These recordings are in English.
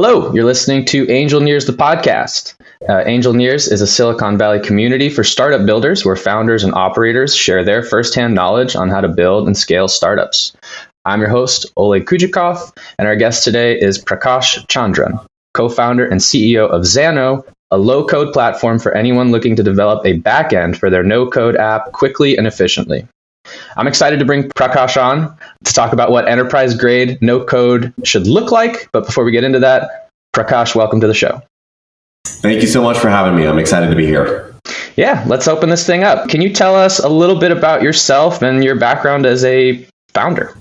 Hello, you're listening to Angel Nears, the podcast. Angel Nears is a Silicon Valley community for startup builders where founders and operators share their firsthand knowledge on how to build and scale startups. I'm your host, Oleg Kujikov, and our guest today is Prakash Chandran, co-founder and CEO of Xano, a low-code platform for anyone looking to develop a backend for their no-code app quickly and efficiently. I'm excited to bring Prakash on to talk about what enterprise-grade no-code should look like. But before we get into that, Prakash, welcome to the show. Thank you so much for having me. I'm excited to be here. Yeah, let's open this thing up. Can you tell us a little bit about yourself and your background as a founder?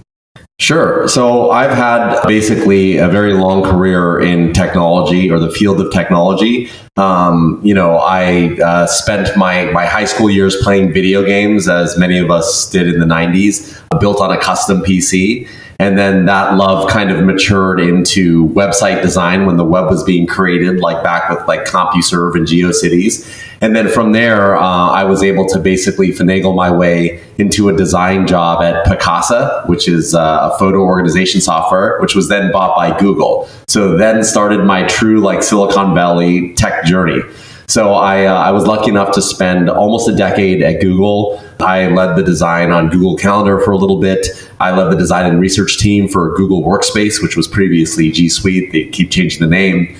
Sure. So I've had basically a very long career in technology or the field of technology. I spent my high school years playing video games, as many of us did in the 90s, built on a custom PC. And then that love kind of matured into website design when the web was being created, like back with like CompuServe and GeoCities. And then from there, I was able to basically finagle my way into a design job at Picasa, which is a photo organization software, which was then bought by Google. So then started my true like Silicon Valley tech journey. So I was lucky enough to spend almost a decade at Google. I led the design on Google Calendar for a little bit. I led the design and research team for Google Workspace, which was previously G Suite. They keep changing the name.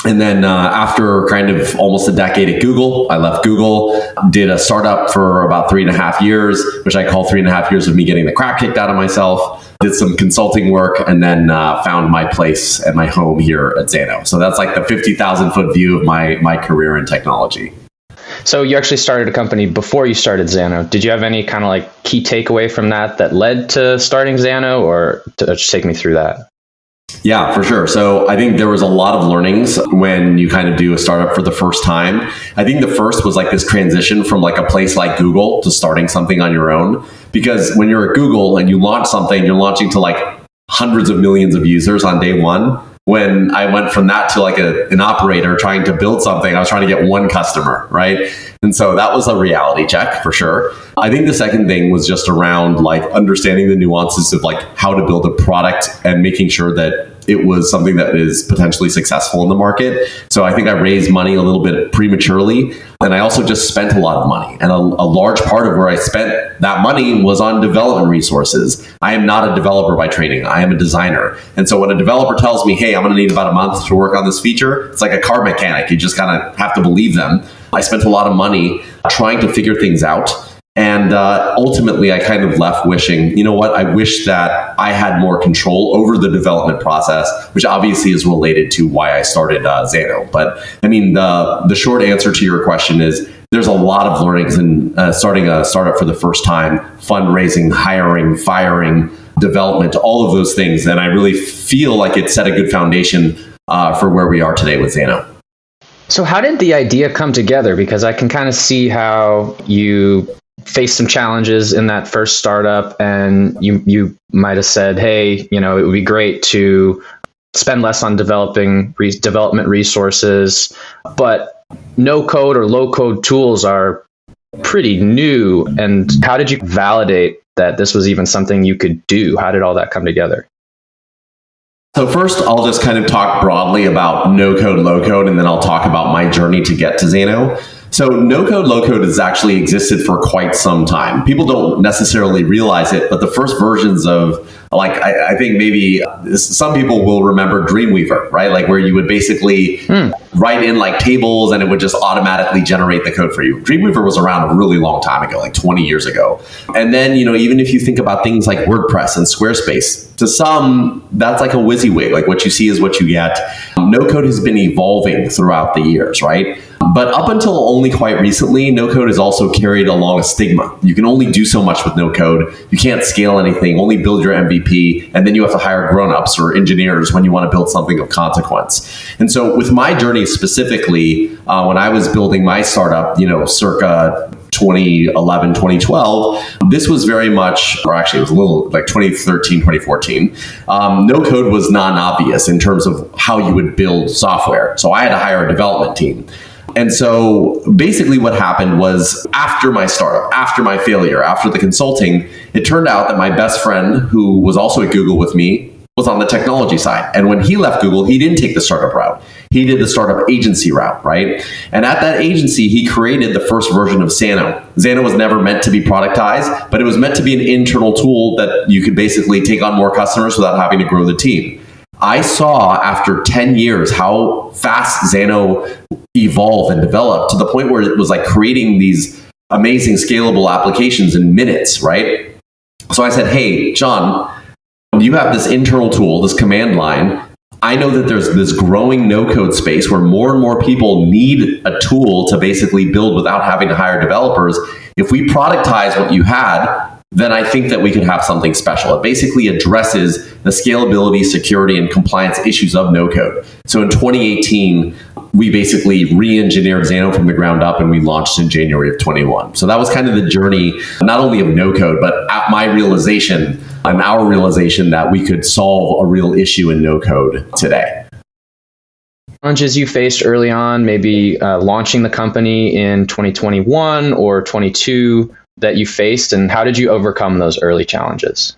And then after kind of almost a decade at Google, I left Google, did a startup for about 3.5 years, which I call 3.5 years of me getting the crap kicked out of myself, did some consulting work, and then found my place and my home here at Xano. So that's like the 50,000 foot view of my career in technology. So you actually started a company before you started Xano. Did you have any kind of like key takeaway from that led to starting Xano, or just take me through that? Yeah, for sure. So I think there was a lot of learnings when you kind of do a startup for the first time. I think the first was like this transition from like a place like Google to starting something on your own. Because when you're at Google and you launch something, you're launching to like hundreds of millions of users on day one. When I went from that to like an operator trying to build something, I was trying to get one customer, right? And so that was a reality check for sure. I think the second thing was just around like understanding the nuances of like how to build a product and making sure that it was something that is potentially successful in the market. So I think I raised money a little bit prematurely. And I also just spent a lot of money. And a large part of where I spent that money was on development resources. I am not a developer by training. I am a designer. And so when a developer tells me, hey, I'm going to need about a month to work on this feature, it's like a car mechanic. You just kind of have to believe them. I spent a lot of money trying to figure things out. And ultimately, I kind of left wishing, you know what, I wish that I had more control over the development process, which obviously is related to why I started Xano. But I mean, the short answer to your question is there's a lot of learnings in starting a startup for the first time, fundraising, hiring, firing, development, all of those things. And I really feel like it set a good foundation for where we are today with Xano. So how did the idea come together? Because I can kind of see how you faced some challenges in that first startup, and you might have said, hey, it would be great to spend less on development resources, but no code or low code tools are pretty new. And how did you validate that this was even something you could do? How did all that come together? So first, I'll just kind of talk broadly about no code, low code, and then I'll talk about my journey to get to Xano. So no code, low code has actually existed for quite some time. People don't necessarily realize it, but the first versions of like, I think maybe some people will remember Dreamweaver, right? Like where you would basically write in like tables and it would just automatically generate the code for you. Dreamweaver was around a really long time ago, like 20 years ago. And then, even if you think about things like WordPress and Squarespace, to some, that's like a WYSIWYG. Like what you see is what you get. No code has been evolving throughout the years, right? But up until only quite recently, no code has also carried along a stigma. You can only do so much with no code. You can't scale anything, only build your MVP, and then you have to hire grown-ups or engineers when you want to build something of consequence. And so with my journey specifically, when I was building my startup, circa 2011, 2012, this was very much, or actually it was a little like 2013, 2014. No code was non-obvious in terms of how you would build software. So I had to hire a development team. And so basically what happened was after my startup, after my failure, after the consulting, it turned out that my best friend, who was also at Google with me, was on the technology side. And when he left Google, he didn't take the startup route. He did the startup agency route, right? And at that agency, he created the first version of Xano. Xano was never meant to be productized, but it was meant to be an internal tool that you could basically take on more customers without having to grow the team. I saw after 10 years how fast Xano evolved and developed to the point where it was like creating these amazing scalable applications in minutes, right? So I said, hey, John, you have this internal tool, this command line. I know that there's this growing no-code space where more and more people need a tool to basically build without having to hire developers. If we productize what you had, then I think that we could have something special. It basically addresses the scalability, security, and compliance issues of no-code. So in 2018, we basically re-engineered Xano from the ground up, and we launched in January of 21. So that was kind of the journey, not only of no-code, but at my realization and our realization that we could solve a real issue in no-code today. Challenges you faced early on, maybe launching the company in 2021 or 22 that you faced, and how did you overcome those early challenges?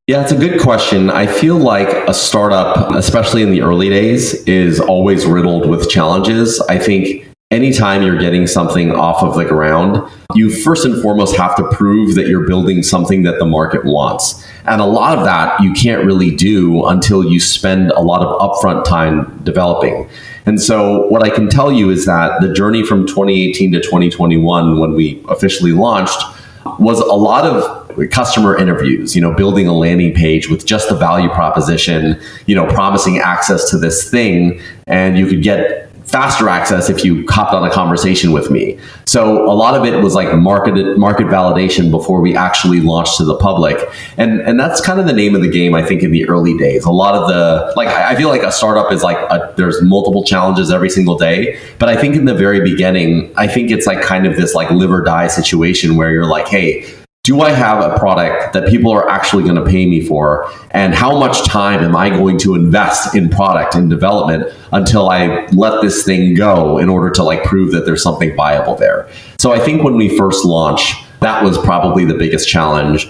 Yeah, it's a good question. I feel like a startup, especially in the early days, is always riddled with challenges. I think anytime you're getting something off of the ground, you first and foremost have to prove that you're building something that the market wants. And a lot of that you can't really do until you spend a lot of upfront time developing. And so what I can tell you is that the journey from 2018 to 2021, when we officially launched, was a lot of customer interviews, building a landing page with just the value proposition, promising access to this thing, and you could get faster access if you hopped on a conversation with me. So a lot of it was like market validation before we actually launched to the public. And that's kind of the name of the game, I think, in the early days. A lot of I feel like a startup is there's multiple challenges every single day. But I think in the very beginning, I think it's like kind of this like live or die situation where you're like, hey, do I have a product that people are actually going to pay me for? And how much time am I going to invest in product and development until I let this thing go in order to prove that there's something viable there? So I think when we first launched, that was probably the biggest challenge.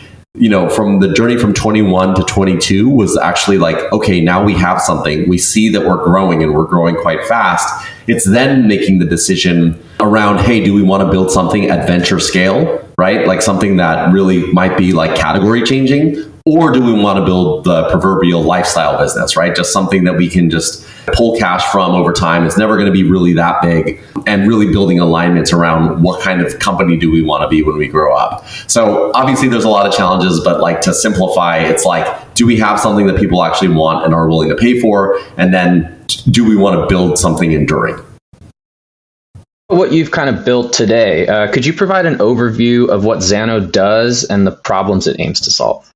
From the journey from 21 to 22 was actually okay, now we have something. We see that we're growing and we're growing quite fast. It's then making the decision around, hey, do we want to build something at venture scale, right? Like something that really might be category changing, or do we want to build the proverbial lifestyle business, right? Just something that we can just pull cash from over time. It's never going to be really that big, and really building alignments around what kind of company do we want to be when we grow up. So obviously there's a lot of challenges, but to simplify, it's do we have something that people actually want and are willing to pay for? And then do we want to build something enduring? What you've kind of built today, could you provide an overview of what Xano does and the problems it aims to solve?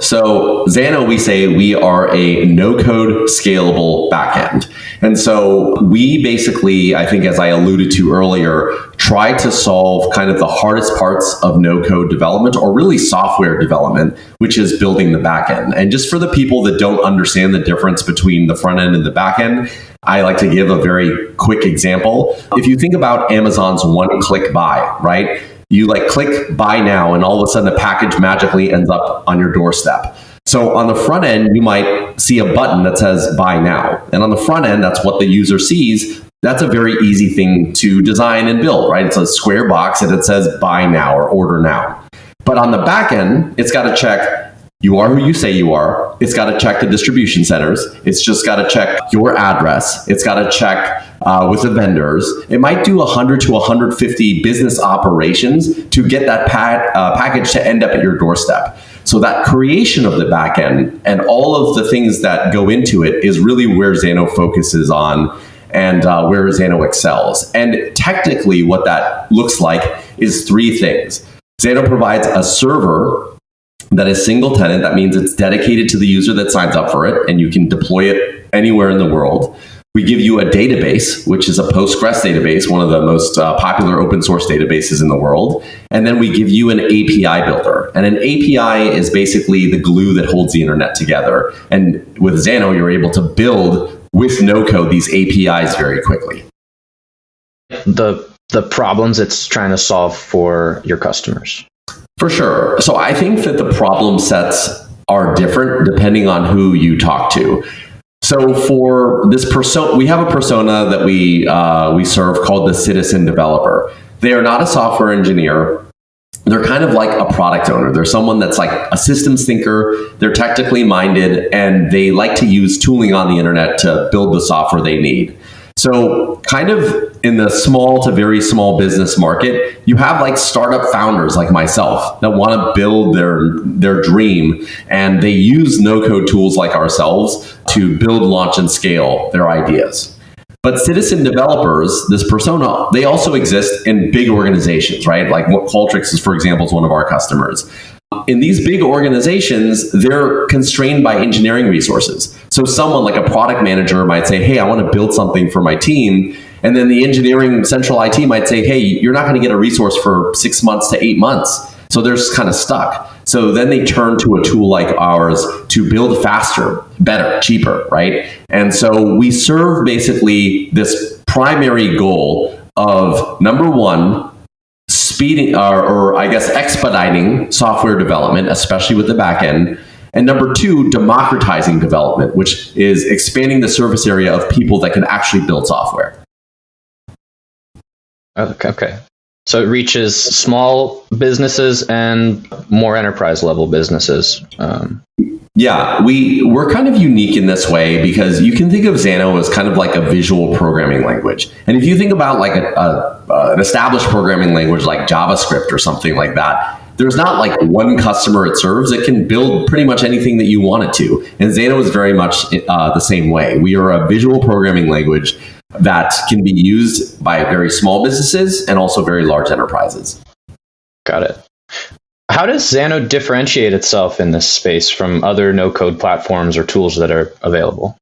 So Xano, we say we are a no-code scalable backend. And so we basically, I think as I alluded to earlier, try to solve kind of the hardest parts of no-code development, or really software development, which is building the backend. And just for the people that don't understand the difference between the front end and the back end, I like to give a very quick example. If you think about Amazon's one-click buy, right? You click buy now, and all of a sudden a package magically ends up on your doorstep. So on the front end, you might see a button that says buy now. And on the front end, that's what the user sees. That's a very easy thing to design and build, right? It's a square box and it says buy now or order now. But on the back end, it's got to check you are who you say you are. It's got to check the distribution centers. It's just got to check your address. It's got to check with the vendors. It might do 100 to 150 business operations to get that package to end up at your doorstep. So that creation of the backend and all of the things that go into it is really where Xano focuses on, and where Xano excels. And technically what that looks like is three things. Xano provides a server that is single tenant. That means it's dedicated to the user that signs up for it, and you can deploy it anywhere in the world. We give you a database, which is a Postgres database, one of the most popular open source databases in the world. And then we give you an API builder. And an API is basically the glue that holds the internet together. And with Xano, you're able to build with no code these APIs very quickly. The problems it's trying to solve for your customers. For sure. So I think that the problem sets are different depending on who you talk to. So for this persona, we have a persona that we serve called the citizen developer. They are not a software engineer. They're kind of like a product owner. They're someone that's like a systems thinker. They're technically minded, and they like to use tooling on the internet to build the software they need. So kind of in the small to very small business market, you have like startup founders like myself that want to build their dream, and they use no-code tools like ourselves to build, launch, and scale their ideas. But citizen developers, this persona, they also exist in big organizations, right? Like what Qualtrics is, for example, is one of our customers. In these big organizations, they're constrained by engineering resources. So someone like a product manager might say, hey, I want to build something for my team. And then the engineering central IT might say, hey, you're not going to get a resource for 6 months to 8 months. So they're just kind of stuck. So then they turn to a tool like ours to build faster, better, cheaper, right? And so we serve basically this primary goal of, number one, speeding or I guess expediting software development, especially with the backend. And number two, democratizing development, which is expanding the surface area of people that can actually build software. Okay. So it reaches small businesses and more enterprise level businesses. Yeah, we're kind of unique in this way because you can think of Xano as kind of like a visual programming language. And if you think about like an established programming language like JavaScript or something like that, there's not like one customer it serves. It can build pretty much anything that you want it to. And Xano is very much the same way. We are a visual programming language that can be used by very small businesses and also very large enterprises. Got it. How does Xano differentiate itself in this space from other no-code platforms or tools that are available?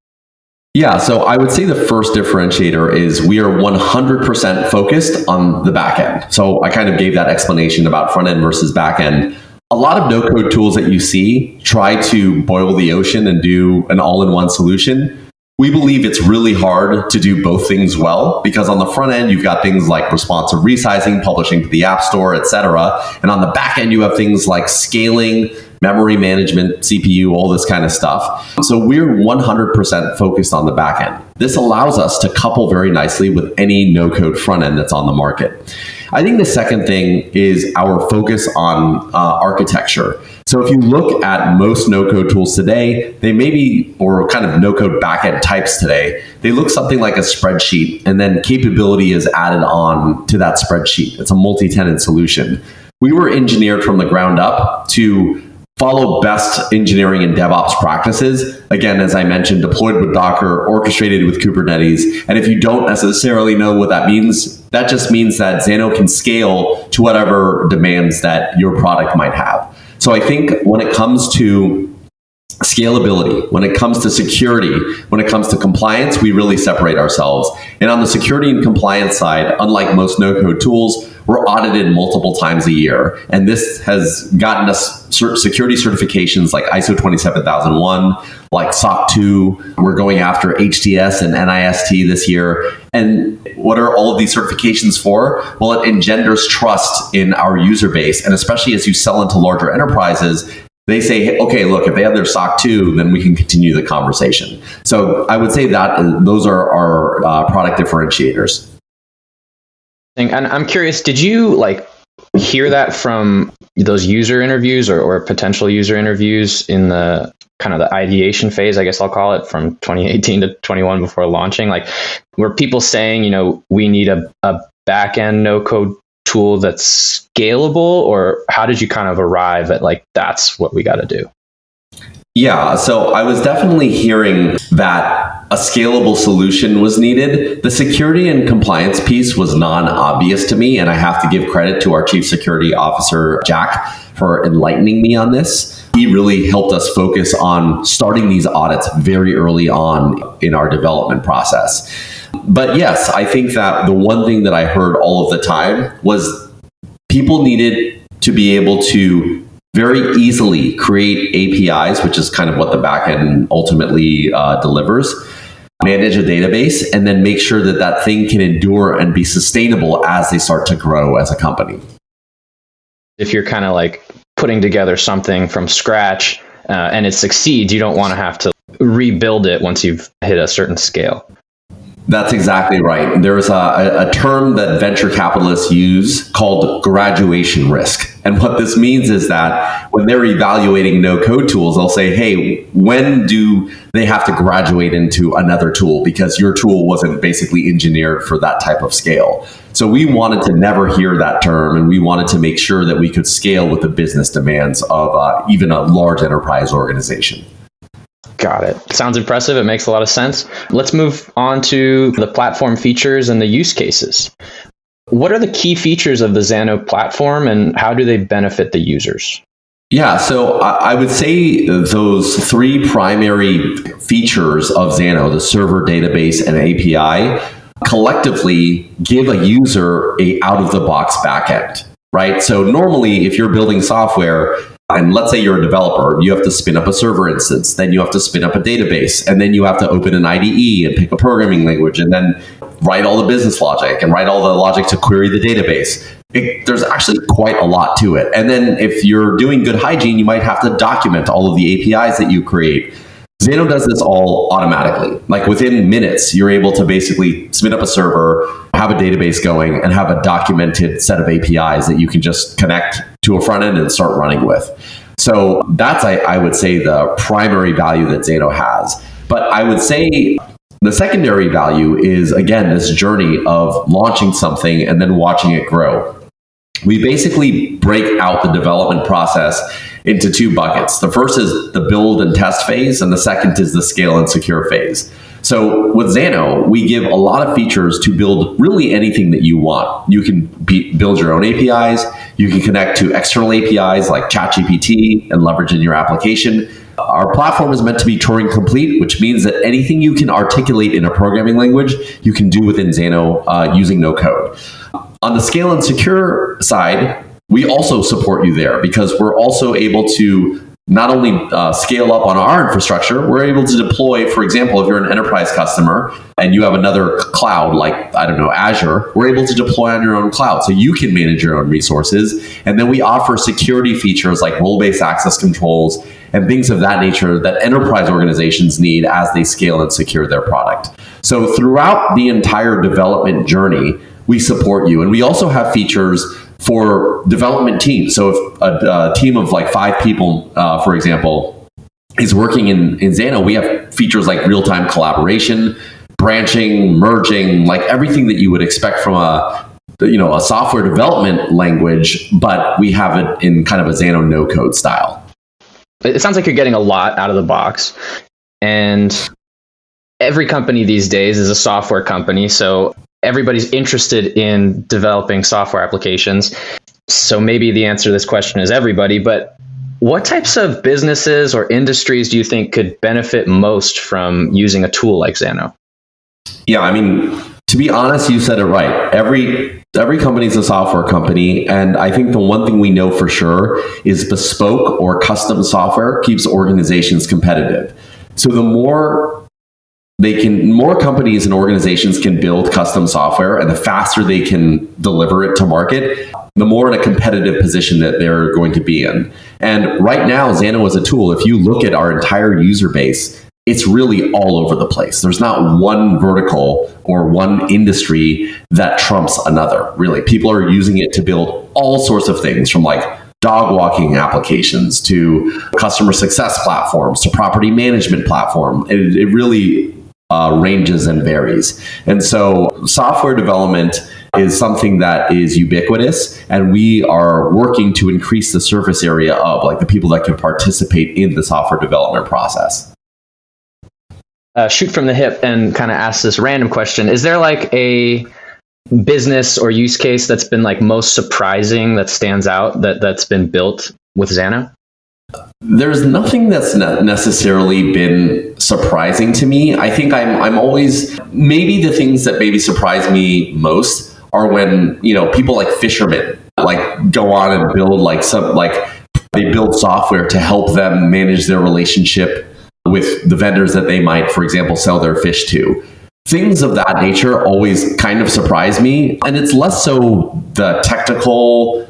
Yeah, so I would say the first differentiator is we are 100% focused on the back end. So I kind of gave that explanation about front end versus back end. A lot of no-code tools that you see try to boil the ocean and do an all-in-one solution. We believe it's really hard to do both things well because on the front end, you've got things like responsive resizing, publishing to the App Store, etc. And on the back end, you have things like scaling, memory management, CPU, all this kind of stuff. So we're 100% focused on the back end. This allows us to couple very nicely with any no-code front end that's on the market. I think the second thing is our focus on architecture. So if you look at most no-code tools today, they may be, or kind of no-code backend types today, they look something like a spreadsheet, and then capability is added on to that spreadsheet. It's a multi-tenant solution. We were engineered from the ground up to follow best engineering and DevOps practices. Again, as I mentioned, deployed with Docker, orchestrated with Kubernetes. And if you don't necessarily know what that means, that just means that Xano can scale to whatever demands that your product might have. So I think when it comes to scalability, when it comes to security, when it comes to compliance, we really separate ourselves. And on the security and compliance side, unlike most no-code tools, we're audited multiple times a year. And this has gotten us security certifications like ISO 27001, like SOC 2. We're going after HTS and NIST this year. And what are all of these certifications for? Well, it engenders trust in our user base. And especially as you sell into larger enterprises, they say, okay, look, if they have their SOC 2, then we can continue the conversation. So I would say that those are our product differentiators. And I'm curious, did you like hear that from those user interviews or potential user interviews in the kind of the ideation phase, I guess I'll call it, from 2018 to 21 before launching? Like, were people saying, we need a back-end no-code tool that's scalable, or how did you kind of arrive at like, that's what we got to do? Yeah, so I was definitely hearing that a scalable solution was needed. The security and compliance piece was non-obvious to me, and I have to give credit to our Chief Security Officer, Jack, for enlightening me on this. He really helped us focus on starting these audits very early on in our development process. But yes, I think that the one thing that I heard all of the time was people needed to be able to very easily create APIs, which is kind of what the backend ultimately delivers, manage a database, and then make sure that that thing can endure and be sustainable as they start to grow as a company. If you're kind of like putting together something from scratch and it succeeds, you don't want to have to rebuild it once you've hit a certain scale. That's exactly right. There's a term that venture capitalists use called graduation risk. And what this means is that when they're evaluating no-code tools, they'll say, hey, when do they have to graduate into another tool because your tool wasn't basically engineered for that type of scale? So we wanted to never hear that term, and we wanted to make sure that we could scale with the business demands of even a large enterprise organization. Got it. Sounds impressive. It makes a lot of sense. Let's move on to the platform features and the use cases. What are the key features of the Xano platform, and how do they benefit the users? Yeah, so I would say those three primary features of Xano, the server, database, and API, collectively give a user a out-of-the-box backend, right? So normally, if you're building software, and let's say you're a developer, you have to spin up a server instance, then you have to spin up a database, and then you have to open an IDE and pick a programming language, and then write all the business logic and write all the logic to query the database. There's actually quite a lot to it. And then if you're doing good hygiene, you might have to document all of the APIs that you create. Xano does this all automatically. Like within minutes, you're able to basically spin up a server, have a database going, and have a documented set of APIs that you can just connect to a front end and start running with. So that's, I would say, the primary value that Xano has. But I would say the secondary value is, again, this journey of launching something and then watching it grow. We basically break out the development process into two buckets. The first is the build and test phase, and the second is the scale and secure phase. So with Xano, we give a lot of features to build really anything that you want. You can build your own APIs. You can connect to external APIs like ChatGPT and leverage in your application. Our platform is meant to be Turing complete, which means that anything you can articulate in a programming language, you can do within Xano using no code. On the scale and secure side, we also support you there because we're also able to not only scale up on our infrastructure, we're able to deploy, for example, if you're an enterprise customer and you have another cloud like, I don't know, Azure, we're able to deploy on your own cloud so you can manage your own resources. And then we offer security features like role-based access controls and things of that nature that enterprise organizations need as they scale and secure their product. So throughout the entire development journey, we support you. And we also have features for development teams. So if a team of like 5 people, for example, is working in Xano, we have features like real-time collaboration, branching, merging, like everything that you would expect from a software development language, but we have it in kind of a Xano no-code style. It sounds like you're getting a lot out of the box. And every company these days is a software company. So everybody's interested in developing software applications. So maybe the answer to this question is everybody, but what types of businesses or industries do you think could benefit most from using a tool like Xano? Yeah, I mean, to be honest, you said it right. Every company is a software company. And I think the one thing we know for sure is bespoke or custom software keeps organizations competitive. So the more companies and organizations can build custom software, and the faster they can deliver it to market, the more in a competitive position that they're going to be in. And right now, Xano is a tool. If you look at our entire user base, it's really all over the place. There's not one vertical or one industry that trumps another, really. People are using it to build all sorts of things, from like dog walking applications to customer success platforms to property management platform. It really ranges and varies. And so software development is something that is ubiquitous, and we are working to increase the surface area of like the people that can participate in the software development process. Shoot from the hip and kind of ask this random question. Is there like a business or use case that's been like most surprising that stands out that's been built with Xano? There's nothing that's necessarily been surprising to me. I think I'm always, maybe the things that maybe surprise me most are when, people like fishermen like go on and build they build software to help them manage their relationship with the vendors that they might, for example, sell their fish to. Things of that nature always kind of surprise me. And it's less so the technical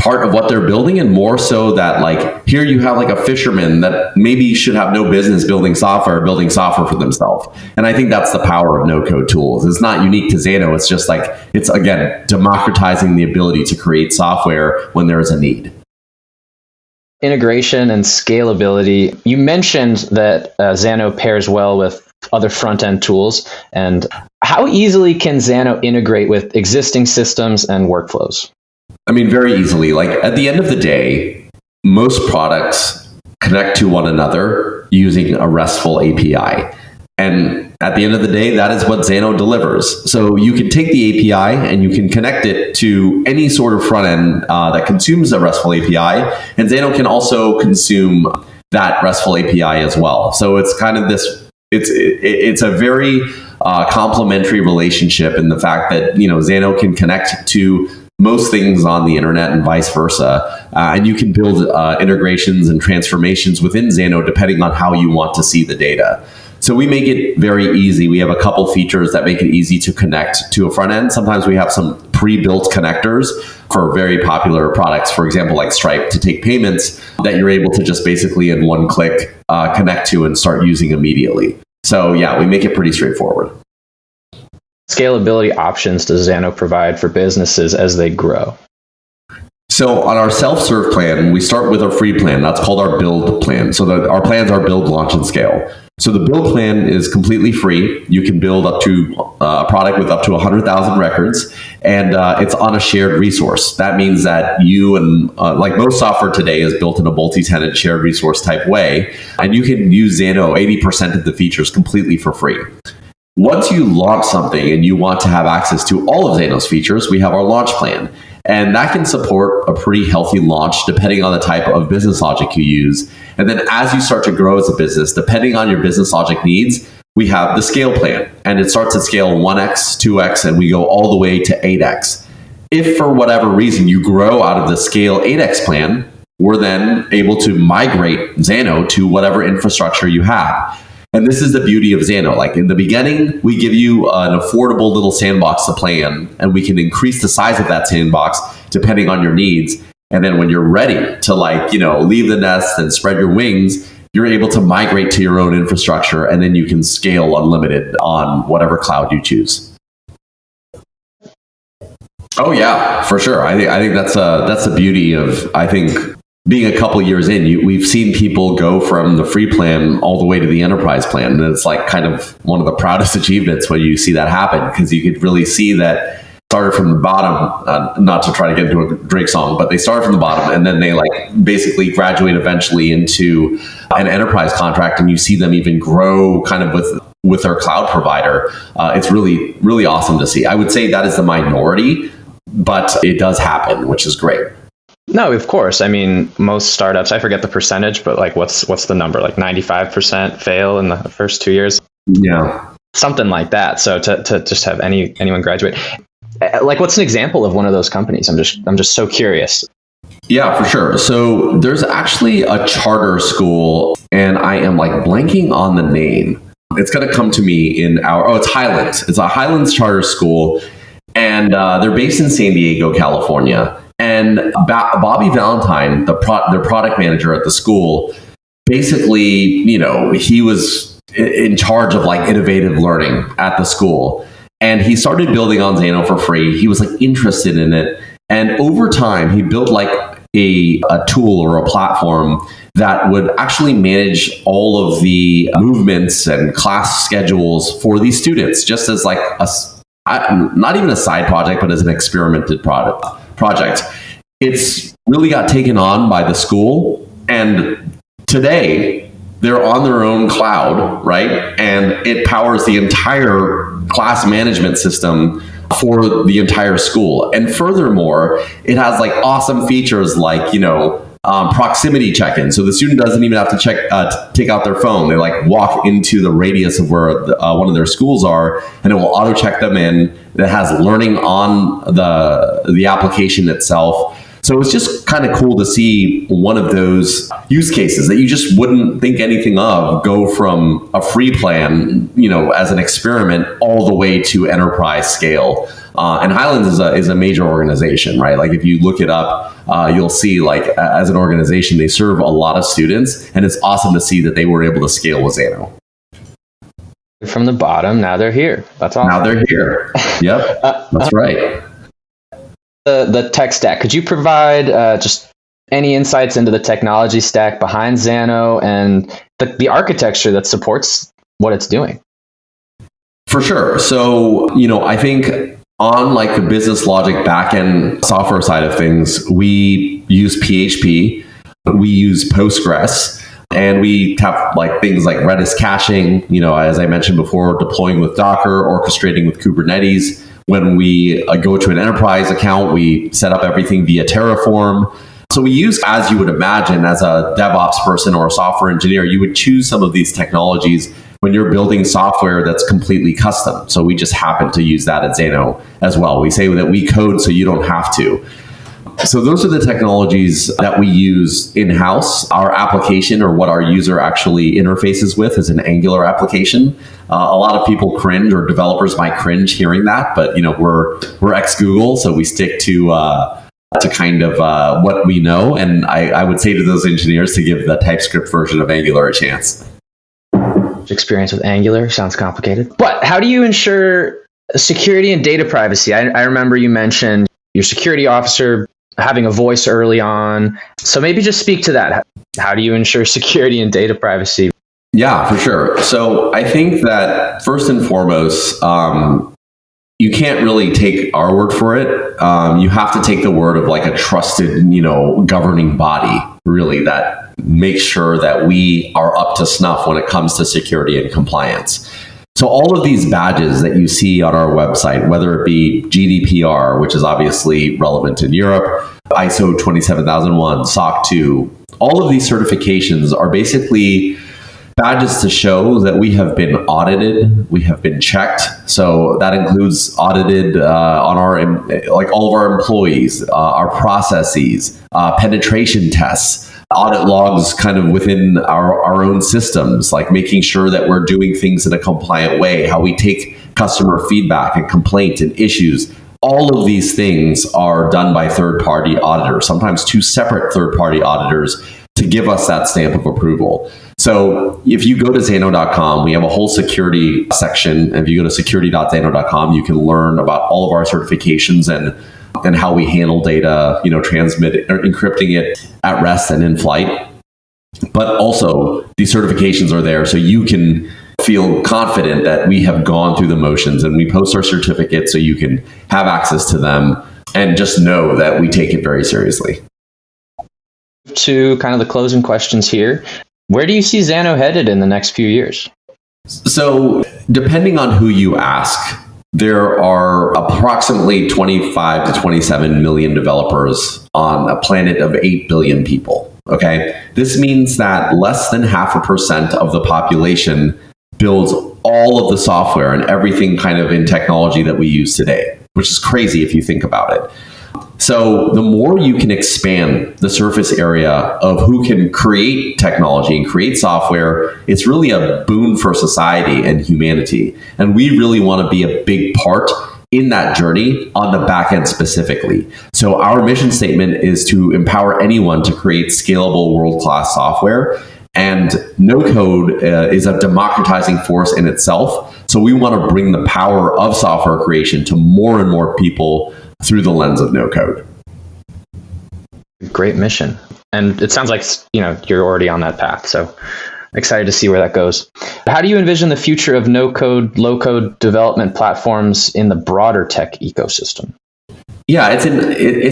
part of what they're building, and more so that like here you have like a fisherman that maybe should have no business building software for themselves. And I think that's the power of no code tools. It's not unique to Xano. It's just like, it's again democratizing the ability to create software when there is a need. Integration and scalability. You mentioned that Xano pairs well with other front-end tools. And how easily can Xano integrate with existing systems and workflows? I mean, very easily. Like at the end of the day, most products connect to one another using a RESTful API. And at the end of the day, that is what Xano delivers. So you can take the API and you can connect it to any sort of front end that consumes a RESTful API. And Xano can also consume that RESTful API as well. So it's kind of this, it's a very complementary relationship in the fact that, Xano can connect to most things on the internet and vice versa. And you can build integrations and transformations within Xano depending on how you want to see the data. So we make it very easy. We have a couple features that make it easy to connect to a front end. Sometimes we have some pre-built connectors for very popular products, for example, like Stripe to take payments that you're able to just basically in one click connect to and start using immediately. So yeah, we make it pretty straightforward. Scalability options does Xano provide for businesses as they grow? So on our self-serve plan, we start with a free plan. That's called our build plan. So our plans are build, launch, and scale. So the build plan is completely free. You can build up to a product with up to 100,000 records, and it's on a shared resource. That means that you and like most software today is built in a multi-tenant shared resource type way, and you can use Xano 80% of the features completely for free. Once you launch something and you want to have access to all of Xano's features, we have our launch plan. And that can support a pretty healthy launch depending on the type of business logic you use. And then as you start to grow as a business, depending on your business logic needs, we have the scale plan. And it starts at scale 1x, 2x, and we go all the way to 8x. If for whatever reason you grow out of the scale 8x plan, we're then able to migrate Xano to whatever infrastructure you have. And this is the beauty of Xano. Like in the beginning, we give you an affordable little sandbox to play in, and we can increase the size of that sandbox depending on your needs. And then when you're ready to leave the nest and spread your wings, you're able to migrate to your own infrastructure, and then you can scale unlimited on whatever cloud you choose. Oh yeah, for sure. I think that's the beauty of, I think, being a couple years in, we've seen people go from the free plan all the way to the enterprise plan. And it's like kind of one of the proudest achievements when you see that happen, because you could really see that started from the bottom, not to try to get into a Drake song, but they started from the bottom and then they basically graduate eventually into an enterprise contract, and you see them even grow kind of with their cloud provider. It's really, really awesome to see. I would say that is the minority, but it does happen, which is great. No, of course. I mean, most startups, I forget the percentage, but what's the number? Like 95% fail in the first 2 years? Yeah. Something like that. So to just have anyone graduate. What's an example of one of those companies? I'm just so curious. Yeah, for sure. So there's actually a charter school, and I am blanking on the name. It's going to come to me it's Highlands. It's a Highlands charter school, and they're based in San Diego, California. And Bobby Valentine, their product manager at the school, basically, he was in charge of innovative learning at the school. And he started building on Xano for free. He was interested in it. And over time, he built a tool or a platform that would actually manage all of the movements and class schedules for these students, just as not even a side project, but as an experimented project. It's really got taken on by the school, and today they're on their own cloud, right? And it powers the entire class management system for the entire school. And furthermore, it has awesome features proximity check-in. So the student doesn't even have to take out their phone. They walk into the radius of where one of their schools are, and it will auto check them in. It has learning on the application itself. So it's just kind of cool to see one of those use cases that you just wouldn't think anything of go from a free plan, as an experiment all the way to enterprise scale. And Highlands is a major organization, right? Like if you look it up, you'll see like as an organization, they serve a lot of students, and it's awesome to see that they were able to scale with Xano. From the bottom, now they're here. That's awesome. Now they're here. Yep, that's right. The tech stack. Could you provide just any insights into the technology stack behind Xano and the architecture that supports what it's doing? For sure. So, I think on like the business logic backend software side of things, we use PHP, we use Postgres, and we have like things like Redis caching, as I mentioned before, deploying with Docker, orchestrating with Kubernetes. When we go to an enterprise account, we set up everything via Terraform. So we use, as you would imagine, as a DevOps person or a software engineer, you would choose some of these technologies when you're building software that's completely custom. So we just happen to use that at Xano as well. We say that we code so you don't have to. So those are the technologies that we use in-house. Our application, or what our user actually interfaces with, is an Angular application. A lot of people cringe, or developers might cringe hearing that, but we're ex-Google, so we stick to kind of what we know. And I would say to those engineers to give the TypeScript version of Angular a chance. Experience with Angular sounds complicated. But how do you ensure security and data privacy? I remember you mentioned your security officer having a voice early on. So maybe just speak to that. How do you ensure security and data privacy? Yeah, for sure. So I think that first and foremost, you can't really take our word for it. You have to take the word of like a trusted, governing body, really, that makes sure that we are up to snuff when it comes to security and compliance. So all of these badges that you see on our website, whether it be GDPR, which is obviously relevant in Europe, ISO 27001, SOC 2, all of these certifications are basically badges to show that we have been audited, we have been checked. So that includes audited on all of our employees, our processes, penetration tests, audit logs kind of within our own systems, like making sure that we're doing things in a compliant way, how we take customer feedback and complaints and issues. All of these things are done by third-party auditors, sometimes two separate third-party auditors, to give us that stamp of approval. So if you go to Xano.com, we have a whole security section. If you go to security.xano.com, you can learn about all of our certifications and how we handle data, transmit or encrypting it at rest and in flight. But also these certifications are there so you can feel confident that we have gone through the motions, and we post our certificates so you can have access to them and just know that we take it very seriously. To kind of the closing questions here, where do you see Xano headed in the next few years? So depending on who you ask, there are approximately 25 to 27 million developers on a planet of 8 billion people. Okay. This means that less than 0.5% of the population builds all of the software and everything kind of in technology that we use today, which is crazy if you think about it. So the more you can expand the surface area of who can create technology and create software, it's really a boon for society and humanity. And we really want to be a big part in that journey on the back end specifically. So our mission statement is to empower anyone to create scalable world-class software. And no code is a democratizing force in itself. So we want to bring the power of software creation to more and more people through the lens of no code. Great mission. And it sounds like, you're already on that path. So excited to see where that goes. How do you envision the future of no code, low code development platforms in the broader tech ecosystem? Yeah, it's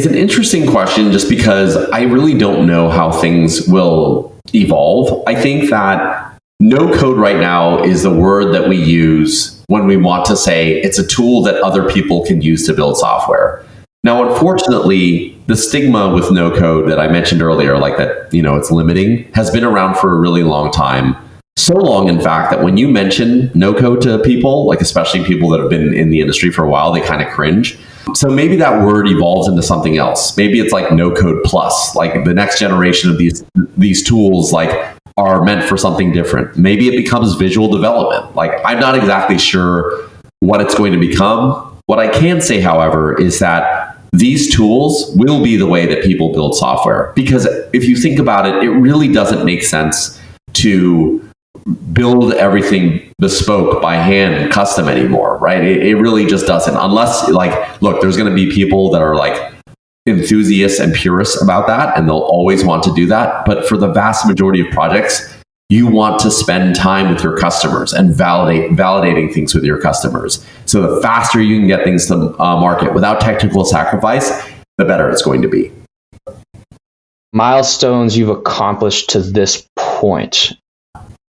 an interesting question, just because I really don't know how things will evolve. I think that no code right now is the word that we use when we want to say it's a tool that other people can use to build software. Now, unfortunately, the stigma with no code that I mentioned earlier, like that, it's limiting, has been around for a really long time. So long, in fact, that when you mention no code to people, like especially people that have been in the industry for a while, they kind of cringe. So maybe that word evolves into something else. Maybe it's like no code plus, like the next generation of these tools are meant for something different. Maybe it becomes visual development. Like, I'm not exactly sure what it's going to become, What I can say, however, is that these tools will be the way that people build software. Because if you think about it, it really doesn't make sense to build everything bespoke by hand, custom anymore, right? It really just doesn't. Unless, like, look, there's going to be people that are like enthusiasts and purists about that, and they'll always want to do that. But for the vast majority of projects, you want to spend time with your customers and validating things with your customers. So the faster you can get things to market without technical sacrifice, the better it's going to be. Milestones you've accomplished to this point.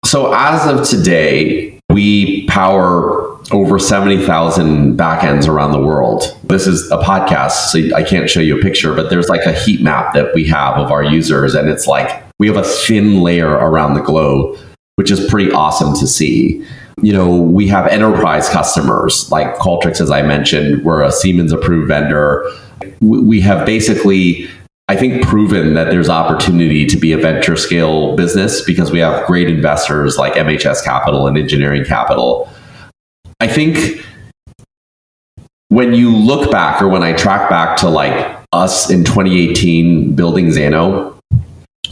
So as of today, we power over 70,000 backends around the world. This is a podcast, so I can't show you a picture, but there's like a heat map that we have of our users, and it's like we have a thin layer around the globe, which is pretty awesome to see. You know, we have enterprise customers like Qualtrics, as I mentioned. We're a Siemens approved vendor. We have basically, I think, proven that there's opportunity to be a venture scale business because we have great investors like MHS Capital and Engineering Capital. I think when you look back, or when I track back to like us in 2018 building Xano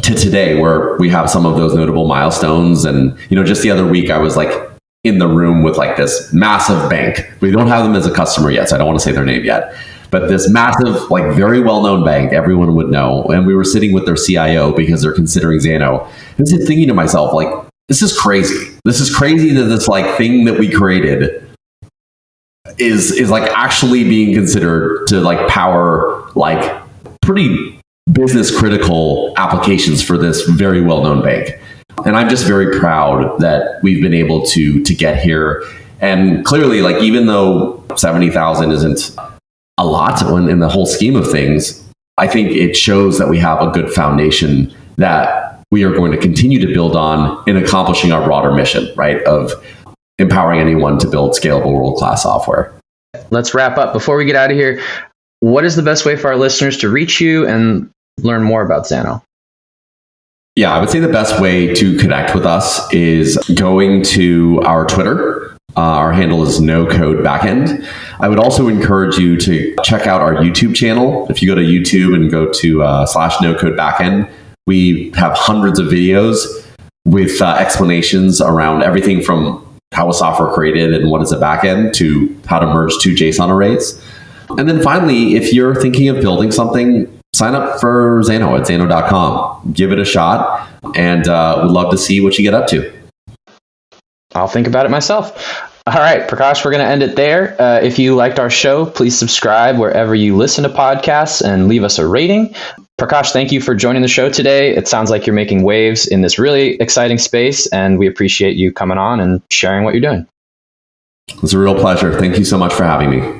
to today, where we have some of those notable milestones. And, you know, just the other week, I was like in the room with like this massive bank. We don't have them as a customer yet, so I don't want to say their name yet. But this massive, like very well-known bank, everyone would know. And we were sitting with their CIO because they're considering Xano. I was thinking to myself, like, this is crazy. This is crazy that this like thing that we created is like actually being considered to like power like pretty business critical applications for this very well-known bank. And I'm just very proud that we've been able to get here. And clearly, like, even though 70,000 isn't a lot in the whole scheme of things, I think it shows that we have a good foundation that we are going to continue to build on in accomplishing our broader mission, right, of empowering anyone to build scalable world-class software. Let's wrap up. Before we get out of here, what is the best way for our listeners to reach you and learn more about Xano? Yeah, I would say the best way to connect with us is going to our Twitter. Our handle is NoCodeBackend. I would also encourage you to check out our YouTube channel. If you go to YouTube and go to /NoCodeBackend, we have hundreds of videos with explanations around everything from how a software created and what is a backend to how to merge two JSON arrays. And then finally, if you're thinking of building something, sign up for Xano at Xano.com. Give it a shot, and we'd love to see what you get up to. I'll think about it myself. All right, Prakash, we're going to end it there. If you liked our show, please subscribe wherever you listen to podcasts and leave us a rating. Prakash, thank you for joining the show today. It sounds like you're making waves in this really exciting space, and we appreciate you coming on and sharing what you're doing. It was a real pleasure. Thank you so much for having me.